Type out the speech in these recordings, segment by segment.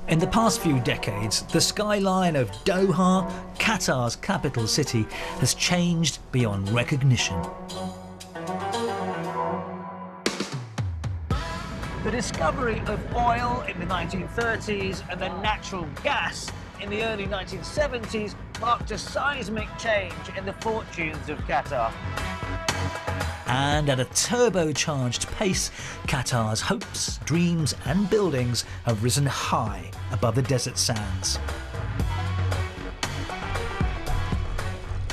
In the past few decades, the skyline of Doha, Qatar's capital city, has changed beyond recognition. The discovery of oil in the 1930s and then natural gas in the early 1970s marked a seismic change in the fortunes of Qatar. And at a turbocharged pace, Qatar's hopes, dreams and buildings have risen high above the desert sands.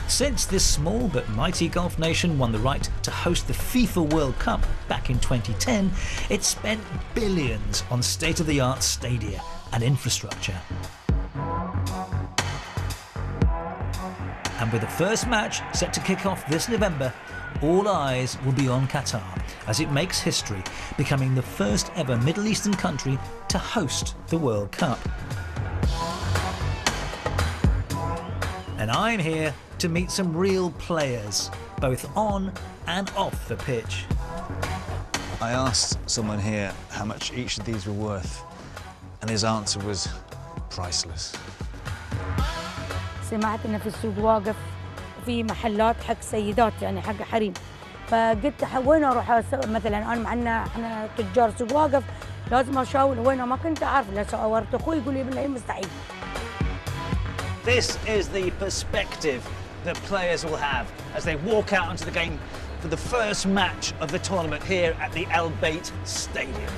Since this small but mighty Gulf nation won the right to host the FIFA World Cup back in 2010, it spent billions on state-of-the-art stadia and infrastructure. And with the first match set to kick off this November, all eyes will be on Qatar as it makes history, becoming the first ever Middle Eastern country to host the World Cup. And I'm here to meet some real players, both on and off the pitch. I asked someone here how much each of these were worth, and his answer was priceless. سمعت إن في السوق واقف في محلات حق سيدات يعني حق حريم، فقلت وين أروح مثلا أنا معنا إحنا تجار سوق واقف لازم أشاور وين ما كنت أعرف لا شاورت أخوي يقول لي بالله مستحيل. This is the perspective that players will have as they walk out onto the game for the first match of the tournament here at the Al Bayt Stadium.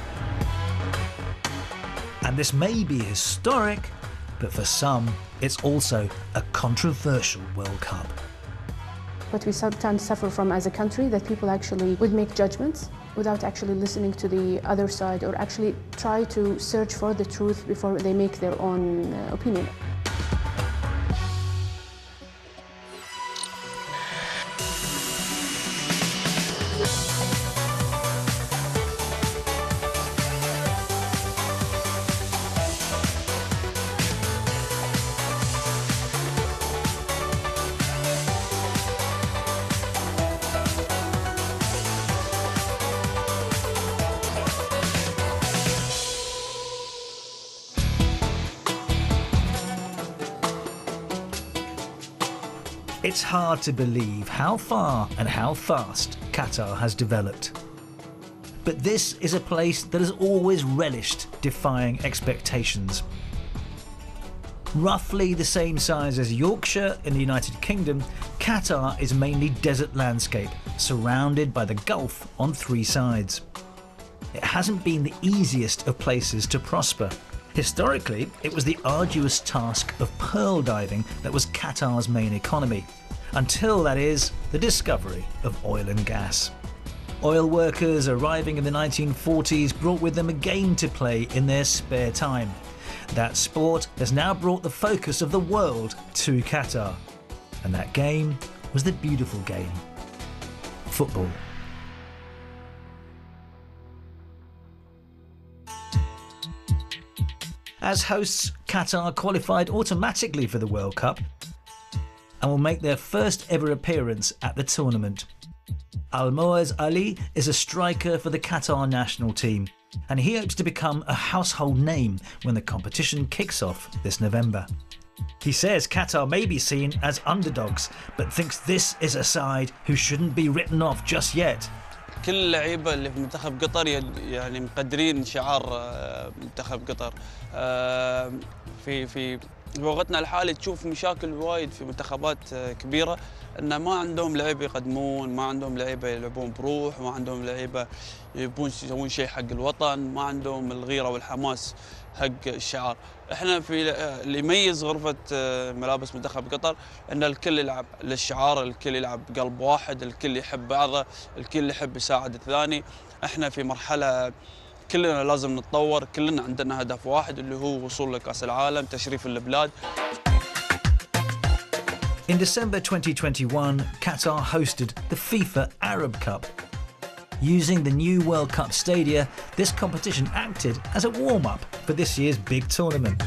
And this may be historic, but for some, it's also a controversial World Cup. What we sometimes suffer from as a country, that people actually would make judgments without actually listening to the other side or actually try to search for the truth before they make their own opinion. It's hard to believe how far and how fast Qatar has developed. But this is a place that has always relished defying expectations. Roughly the same size as Yorkshire in the United Kingdom, Qatar is mainly desert landscape, surrounded by the Gulf on three sides. It hasn't been the easiest of places to prosper. Historically, it was the arduous task of pearl diving that was Qatar's main economy, until, that is, the discovery of oil and gas. Oil workers arriving in the 1940s brought with them a game to play in their spare time. That sport has now brought the focus of the world to Qatar. And that game was the beautiful game: football. As hosts, Qatar qualified automatically for the World Cup and will make their first ever appearance at the tournament. Almoez Ali is a striker for the Qatar national team, and he hopes to become a household name when the competition kicks off this November. He says Qatar may be seen as underdogs, but thinks this is a side who shouldn't be written off just yet. كل اللعيبة اللي في منتخب قطر يعني مقدرين شعار منتخب قطر. في بوقتنا الحالي تشوف مشاكل وايد في منتخبات كبيرة إن ما عندهم لعيبة يقدمون، ما عندهم لعيبة يلعبون بروح، ما عندهم لعيبة يبون يسوون شيء حق الوطن، ما عندهم الغيرة والحماس حق الشعار. احنا في اللي يميز غرفة ملابس منتخب قطر ان الكل يلعب للشعار، الكل يلعب بقلب واحد، الكل يحب بعضه، الكل يحب يساعد الثاني. احنا في مرحلة كلنا لازم نتطور، كلنا عندنا هدف واحد اللي هو وصول لكأس العالم، تشريف البلاد. In December 2021, Qatar hosted the FIFA Arab Cup. Using the new World Cup stadia, this competition acted as a warm-up for this year's big tournament.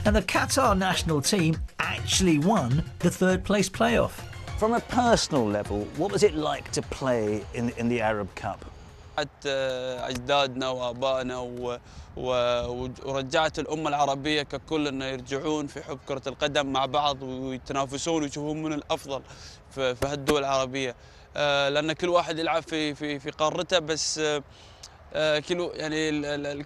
And the Qatar national team actually won the third-place playoff. From a personal level, what was it like to play in the Arab Cup? أجدادنا وآبائنا ورجعت الأمة العربية ككل إنه يرجعون في حب كرة القدم مع بعض ويتنافسون ويشوفون من الأفضل في هالدول العربية، لأن كل واحد يلعب في قارته، بس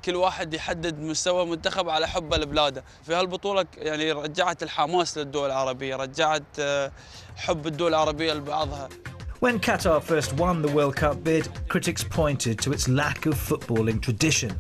كل واحد يحدد مستوى منتخب على حبه لبلاده. في هالبطولة يعني رجعت الحماس للدول العربية، رجعت حب الدول العربية لبعضها. When Qatar first won the World Cup bid, critics pointed to its lack of footballing tradition.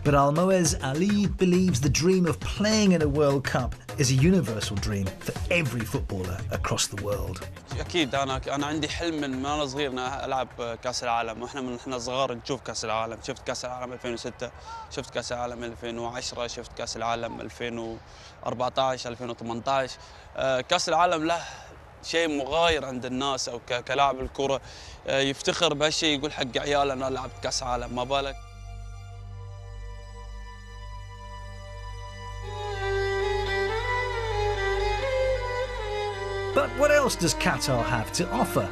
But Almoez Ali believes the dream of playing in a World Cup is a universal dream for every footballer across the world. أكيد أنا عندي حلم من أنا صغير إن ألعب كأس العالم، وإحنا من إحنا صغار نشوف كأس العالم، شفت كأس العالم 2006، شفت كأس العالم 2010، شفت كأس العالم 2014 2018. كأس العالم له شيء مغاير عند الناس، أو كلاعب الكرة يفتخر بهالشيء، يقول حق عياله أنا لعبت كأس عالم، ما بالك. But what else does Qatar have to offer?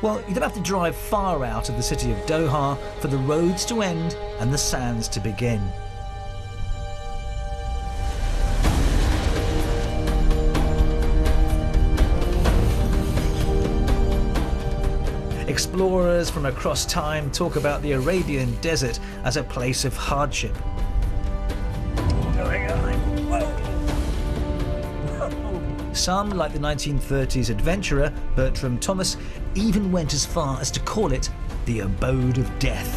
Well, you don't have to drive far out of the city of Doha for the roads to end and the sands to begin. Explorers from across time talk about the Arabian desert as a place of hardship. Some, like the 1930s adventurer Bertram Thomas, even went as far as to call it the abode of death.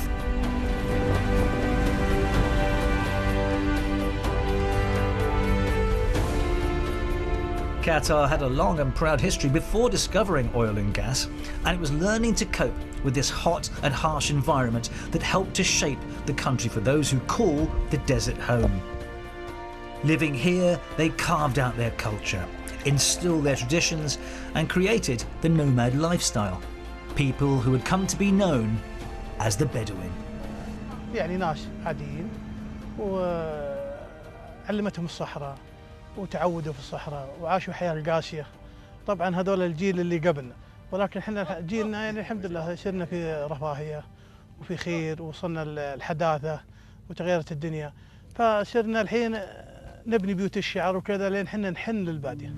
Qatar had a long and proud history before discovering oil and gas, and it was learning to cope with this hot and harsh environment that helped to shape the country for those who call the desert home. Living here, they carved out their culture, instilled their traditions, and created the nomad lifestyle. People who had come to be known as the Bedouin. يعني ناس عاديين وعلمتهم الصحراء وتعودوا في الصحراء وعاشوا حياة قاسية. طبعا هذول الجيل اللي قبلنا، ولكن احنا جيلنا يعني الحمد لله صرنا في رفاهية وفي خير، وصلنا الحداثة وتغيرت الدنيا، فصرنا الحين نبني بيوت الشعر وكذا لين احنا نحن للبادية.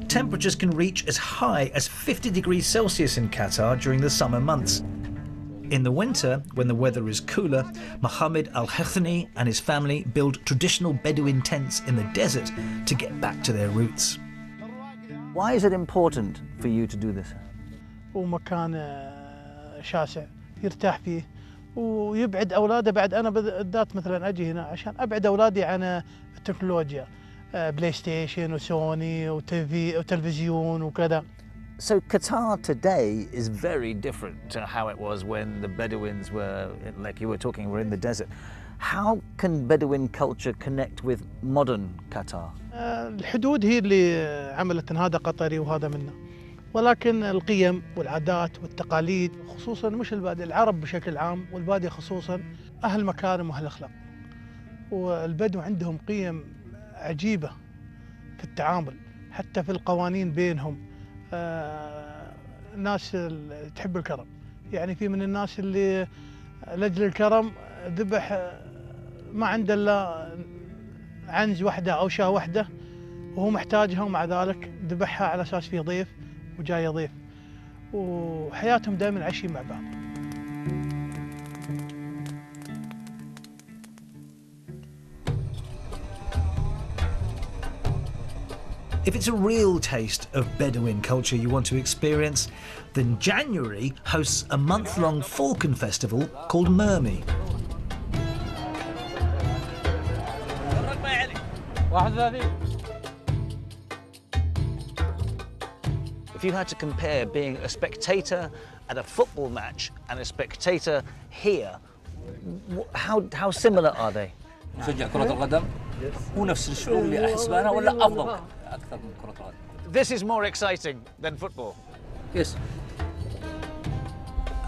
Temperatures can reach as high as 50 degrees Celsius in Qatar during the summer months. In the winter, when the weather is cooler, Mohammed Al-Hathani and his family build traditional Bedouin tents in the desert to get back to their roots. Why is it important for you to do this? ومكان شاسع يرتاح فيه ويبعد أولاده. بعد أنا بالذات مثلا أجي هنا عشان أبعد أولادي عن التكنولوجيا، بلاي ستيشن وسوني وتلفزيون وكذا. So Qatar today is very different to how it was when the Bedouins were, like you were talking, were in the desert. How can Bedouin culture connect with modern Qatar? الحدود هي اللي عملت إن هذا قطري وهذا منا، ولكن القيم والعادات والتقاليد خصوصا مش البادية، العرب بشكل عام والبادية خصوصا أهل مكارم وأهل أخلاق، والبدو عندهم قيم عجيبة في التعامل حتى في القوانين بينهم. الناس تحب الكرم، يعني في من الناس اللي لأجل الكرم ذبح ما عنده إلا عنز واحدة أو شاة واحدة وهو محتاجها، ومع ذلك ذبحها على أساس في ضيف وجاي ضيف، وحياتهم دائما عايشين مع بعض. If it's a real taste of Bedouin culture you want to experience, then January hosts a month-long Falcon Festival called Mermi. If you had to compare being a spectator at a football match and a spectator here, how similar are they? نشجع كرة القدم هو نفس الشعور اللي أحس بأنا ولا أفضل أكثر من كرة القدم. This is more exciting than football. Yes.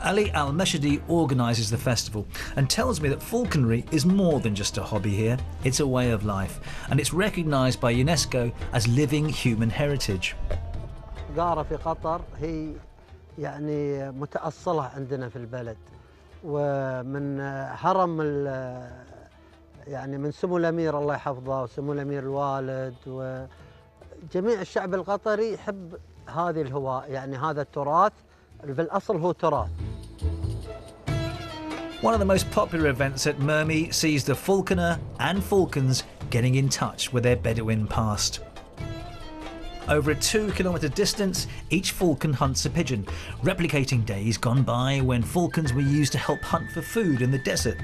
Ali Al-Meshadi organises the festival and tells me that falconry is more than just a hobby here. It's a way of life, and it's recognised by UNESCO as living human heritage. الحجارة في قطر هي يعني متأصلة عندنا في البلد، ومن هرم يعني من سمو الأمير الله يحفظه وسمو الأمير الوالد وجميع الشعب القطري يحب هذه الهواء، يعني هذا التراث بالأصل هو تراث. One of the most popular events at Mermi sees the falconer and falcons getting in touch with their Bedouin past. Over a 2-kilometre distance, each falcon hunts a pigeon, replicating days gone by when falcons were used to help hunt for food in the desert.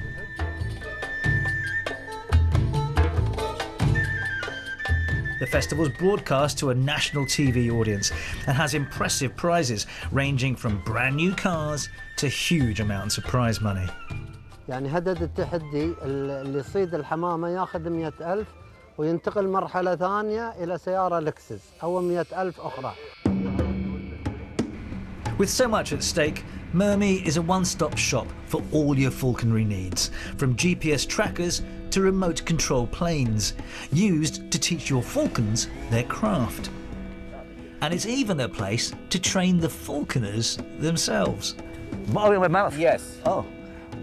The festival is broadcast to a national TV audience and has impressive prizes ranging from brand new cars to huge amounts of prize money. يعني هدد التحدي اللي يصيد الحمامة ياخذ 100,000 وينتقل مرحلة ثانية إلى سيارة لكسس أو 100,000 أخرى. With so much at stake, Mermi is a one-stop shop for all your falconry needs, from GPS trackers to remote control planes, used to teach your falcons their craft. And it's even a place to train the falconers themselves. Oh, in my mouth? Yes. Oh,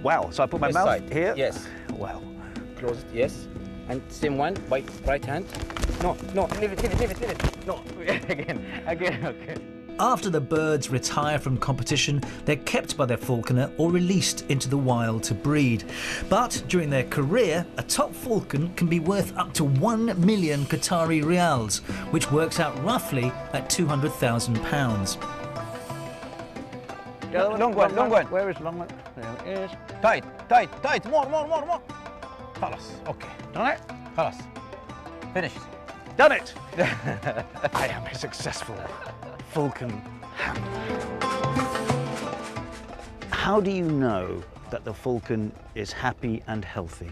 wow. So I put my This mouth side. here? Yes. Wow. Close it. Yes. And same one by right hand. No, no, leave it, leave it, leave it, leave it. No, again, okay. After the birds retire from competition, they're kept by their falconer or released into the wild to breed. But during their career, a top falcon can be worth up to 1 million Qatari rials, which works out roughly at £200,000. Long one, long one. Where is long one? There it is. Tight, tight, tight. More. خلاص. Okay. Done it? خلاص. Finished. Done it! I am a successful falcon hound. How do you know that the falcon is happy and healthy?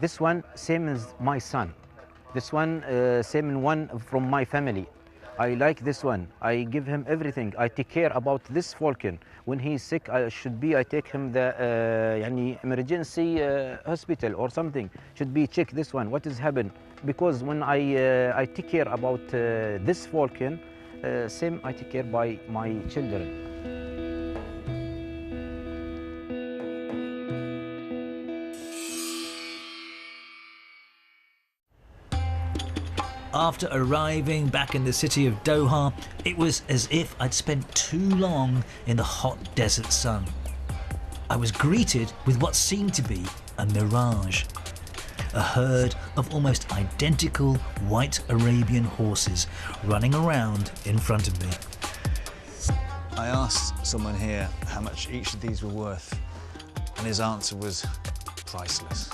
This one same as my son. This one same one from my family. I like this one. I give him everything. I take care about this falcon. When he's sick, I take him the يعني emergency hospital or something. Should be check this one. What is happened? Because when I take care about this falcon, same I take care by my children. After arriving back in the city of Doha, it was as if I'd spent too long in the hot desert sun. I was greeted with what seemed to be a mirage. A herd of almost identical white Arabian horses running around in front of me. I asked someone here how much each of these were worth, and his answer was priceless.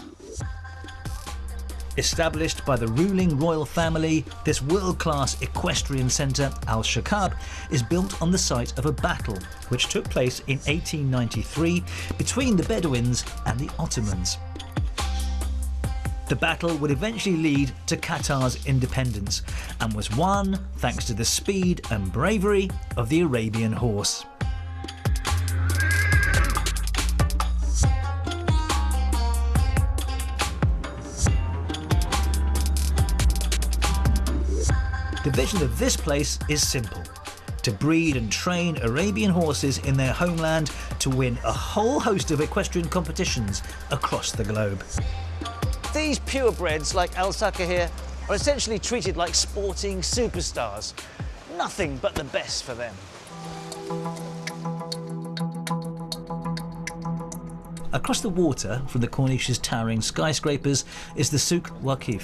Established by the ruling royal family, this world-class equestrian centre, Al Shakab, is built on the site of a battle which took place in 1893 between the Bedouins and the Ottomans. The battle would eventually lead to Qatar's independence and was won thanks to the speed and bravery of the Arabian horse. The vision of this place is simple: to breed and train Arabian horses in their homeland to win a whole host of equestrian competitions across the globe. These purebreds like Al Saka here are essentially treated like sporting superstars. Nothing but the best for them. Across the water from the Cornish's towering skyscrapers is the Souk Waqif.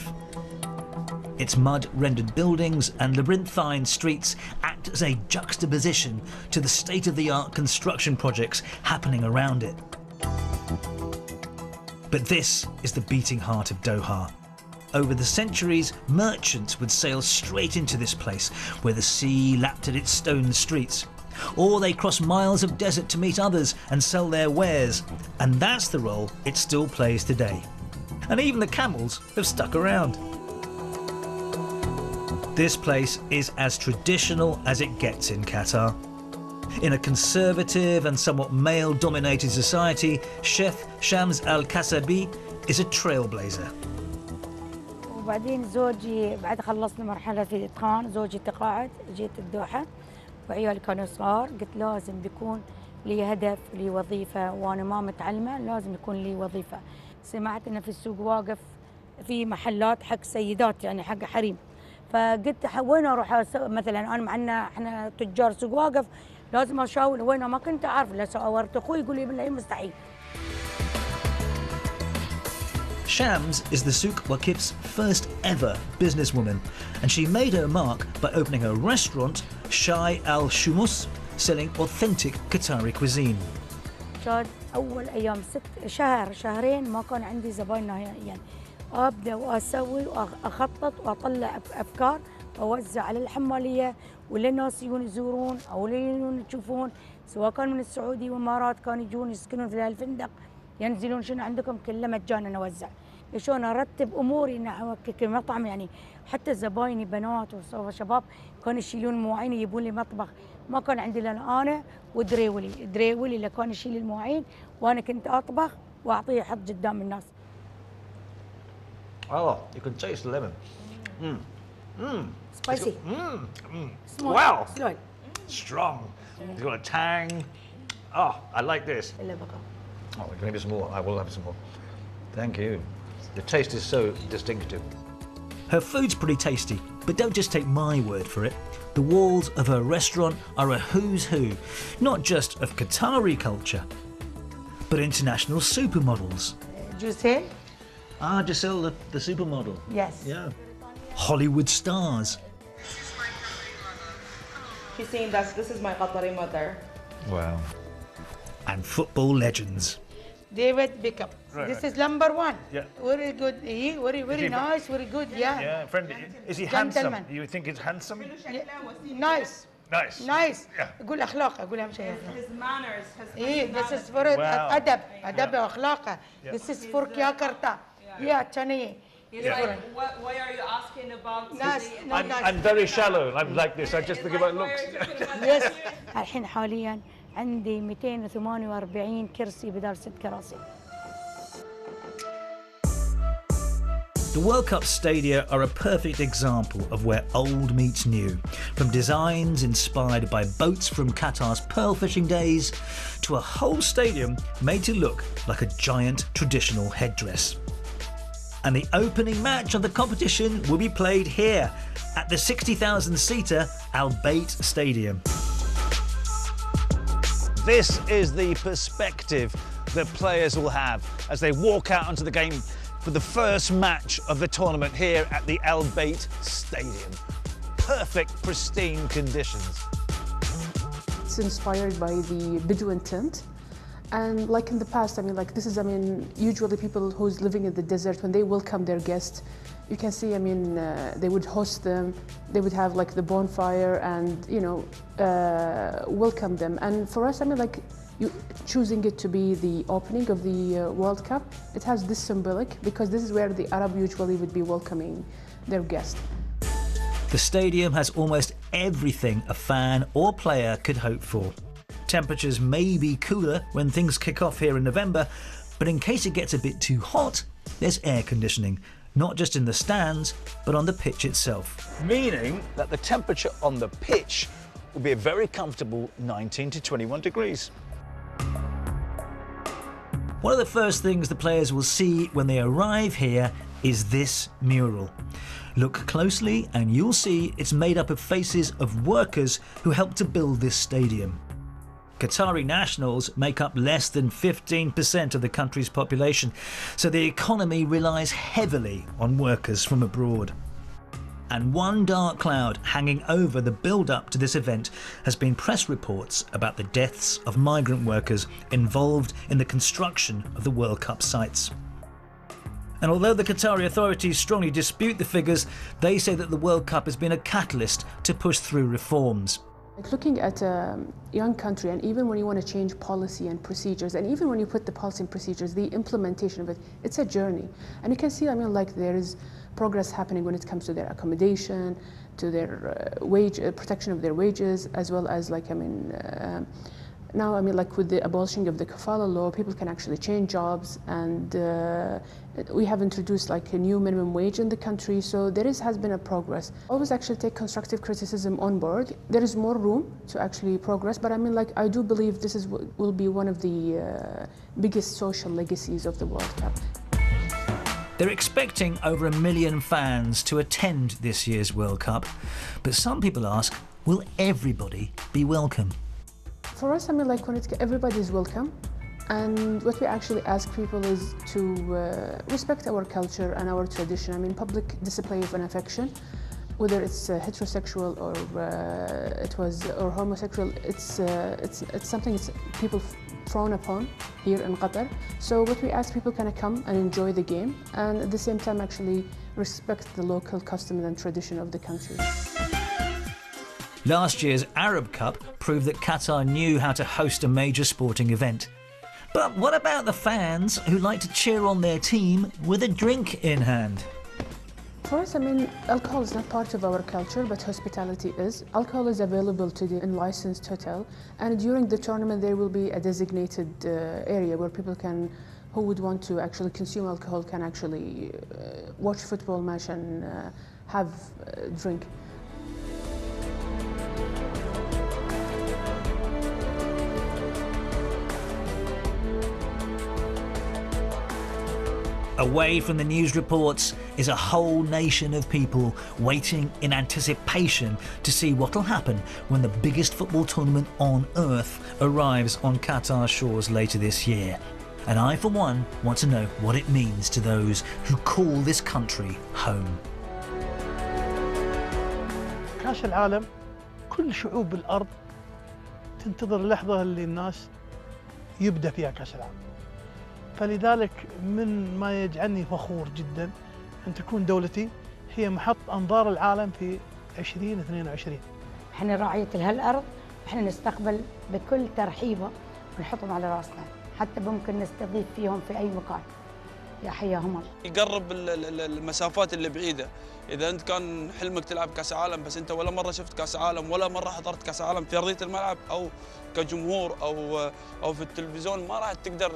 Its mud-rendered buildings and labyrinthine streets act as a juxtaposition to the state-of-the-art construction projects happening around it. But this is the beating heart of Doha. Over the centuries, merchants would sail straight into this place where the sea lapped at its stone streets. Or they cross miles of desert to meet others and sell their wares. And that's the role it still plays today. And even the camels have stuck around. This place is as traditional as it gets in Qatar. In a conservative and somewhat male-dominated society, Chef Shams Al-Kasabi is a trailblazer. وبعدين زوجي بعد خلصنا مرحلة في الإتقان، زوجي تقاعد، جيت الدوحة وعيالي كانوا صغار، قلت لازم بيكون لي هدف، لي وظيفة، وأنا ما متعلمة لازم يكون لي وظيفة. سمعت إن في السوق واقف في محلات حق سيدات يعني حق حريم، فقلت وين أروح مثلا أنا معنا إحنا تجار سوق واقف لازم أشاور وين، ما كنت أعرف. لا سأورت أخوي يقول لي بالله مستحيل. Shams is the Souk Waqif's first ever businesswoman, and she made her mark by opening a restaurant, Shai Al Shumus, selling authentic Qatari cuisine. كان أول أيام شهرين ما كان عندي زباين نهائيا. أبدأ وأسوي وأخطط وأطلع أفكار وأوزع على الحمالية وللناس يجون يزورون أو يجون يشوفون، سواء كان من السعودية والإمارات كانوا يجون يسكنون في الفندق ينزلون شنو عندكم كله مجانا نوزع. شلون ارتب اموري انه كمطعم يعني حتى زبايني بنات وشباب كانوا يشيلون مواعين يجيبون لي مطبخ، ما كان عندي الا انا ودريولي اللي كان يشيل المواعين وانا كنت اطبخ واعطيه يحط قدام الناس. Oh, you can taste the lemon. Spicy. Small. Wow. Slow. Strong. It's got a tang. Oh, I like this. Oh, maybe some more. I will have some more. Thank you. The taste is so distinctive. Her food's pretty tasty, but don't just take my word for it. The walls of her restaurant are a who's who, not just of Qatari culture, but international supermodels. Giselle? Ah, Giselle, the supermodel. Yes. Yeah. Hollywood stars. She's saying that this is my Qatari mother. Wow. And football legends. David Beckham. Right, This right. is number one. Yeah. Very good. He very nice, very good. Yeah. Yeah, friendly. Is he Gentleman. handsome? You think he's handsome? Yeah. Nice. Nice. Nice. Yeah. أقول أخلاقه، أقول أهم شيء. His manners. This is for Wow. أدب وأخلاقه. This is for كياكرتا. Yeah, تاني. He's like, why are you asking about? Nice. I'm very shallow. I'm like this. I just think about looks. Yes. الحين حاليا عندي 248 كرسي بدل 6 كراسي. The World Cup stadia are a perfect example of where old meets new, from designs inspired by boats from Qatar's pearl fishing days to a whole stadium made to look like a giant traditional headdress. And the opening match of the competition will be played here at the 60,000-seater Al Bayt Stadium. This is the perspective that players will have as they walk out onto the game for the first match of the tournament here at the Al Bayt Stadium. Perfect, pristine conditions. It's inspired by the Bedouin tent. And like in the past, I mean, like this is, I mean, usually people who's living in the desert, when they welcome their guests, you can see, I mean, they would host them, they would have like the bonfire and, you know, welcome them. And for us, I mean, like choosing it to be the opening of the World Cup, it has this symbolic because this is where the Arab usually would be welcoming their guests. The stadium has almost everything a fan or player could hope for. Temperatures may be cooler when things kick off here in November, but in case it gets a bit too hot, there's air conditioning, not just in the stands, but on the pitch itself. Meaning that the temperature on the pitch will be a very comfortable 19 to 21 degrees. One of the first things the players will see when they arrive here is this mural. Look closely and you'll see it's made up of faces of workers who helped to build this stadium. Qatari nationals make up less than 15% of the country's population, so the economy relies heavily on workers from abroad. And one dark cloud hanging over the build-up to this event has been press reports about the deaths of migrant workers involved in the construction of the World Cup sites. And although the Qatari authorities strongly dispute the figures, they say that the World Cup has been a catalyst to push through reforms. Like looking at a young country, and even when you want to change policy and procedures, and even when you put the policy and procedures, the implementation of it, it's a journey. And you can see, I mean, like there is progress happening when it comes to their accommodation, to their protection of their wages, as well as like, now, like with the abolishing of the kafala law, people can actually change jobs, and we have introduced like a new minimum wage in the country. So has been a progress. Always actually take constructive criticism on board. There is more room to actually progress, but I do believe this will be one of the biggest social legacies of the World Cup. They're expecting over 1 million fans to attend this year's World Cup, but some people ask, will everybody be welcome? For us, everybody is welcome, and what we actually ask people is to respect our culture and our tradition. Public display of an affection, whether it's heterosexual or homosexual, it's something people frown upon here in Qatar. So what we ask people can come and enjoy the game, and at the same time actually respect the local customs and tradition of the country. Last year's Arab Cup proved that Qatar knew how to host a major sporting event. But what about the fans who like to cheer on their team with a drink in hand? For us, alcohol is not part of our culture, but hospitality is. Alcohol is available in licensed hotel, and during the tournament there will be a designated area where people who would want to actually consume alcohol can actually watch football match and have a drink. Away from the news reports is a whole nation of people waiting in anticipation to see what'll happen when the biggest football tournament on earth arrives on Qatar's shores later this year. And I, for one, want to know what it means to those who call this country home. كأس العالم كل شعوب الأرض تنتظر اللحظة اللي الناس يبدأ فيها كأس العالم. فلذلك من ما يجعلني فخور جدا أن تكون دولتي هي محط أنظار العالم في 2022. احنا راعية هالأرض، احنا نستقبل بكل ترحيبة ونحطهم على راسنا، حتى ممكن نستضيف فيهم في أي مكان. يا حياهم الله. يقرب المسافات اللي بعيدة. إذا أنت كان حلمك تلعب كأس عالم بس أنت ولا مرة شفت كأس عالم ولا مرة حضرت كأس عالم في أرضية الملعب أو كجمهور أو في التلفزيون، ما راح تقدر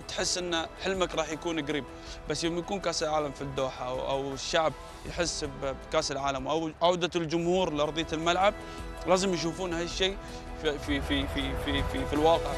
تحس ان حلمك راح يكون قريب. بس يوم يكون كاس العالم في الدوحه او الشعب يحس بكاس العالم او عوده الجمهور لارضيه الملعب، لازم يشوفون هالشيء في الواقع.